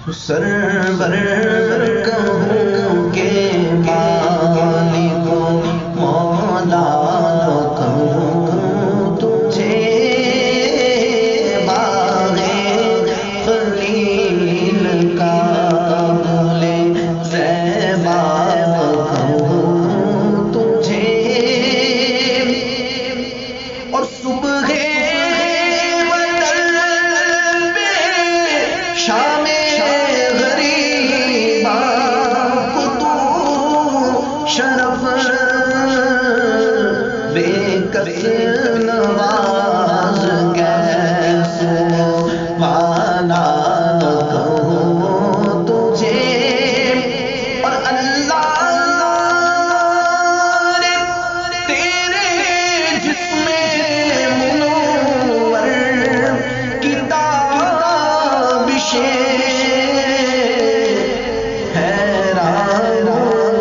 سرور کہوں کہ مالک مولا کہوں تجھے باغ خلیل کا بولے زیبا کہوں تجھے اور صبح شام غریبا کو تو شرف بے کس نواز گیس والا کہوں تجھے اور اللہ نے تیرے جسم منور کتاب حیران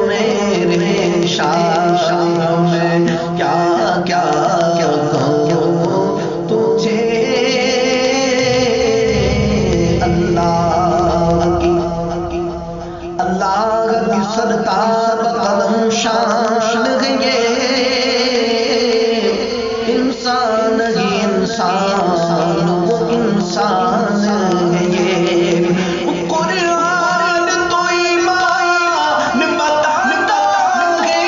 میرے شاہ میں کیا کیا کہوں تجھے اللہ کی سرکار قدم شان گئے انسان ہی انسان وہ انسان ہے قرآن تو ایمان بتاتا ہے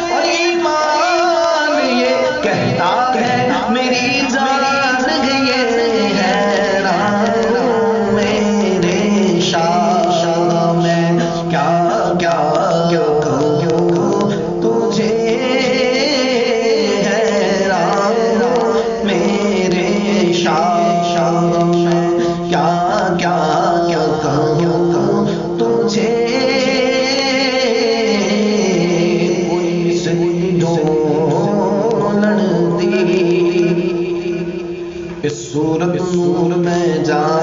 اور ایمان یہ کہتا ہے میری جان گئے حیران میرے شاہ میں کیا کیا کہوں تجھے حیران میرے شاہ میں کیا کہوں تجھے کوئی سی ڈھولن دی اس صورت نور میں جان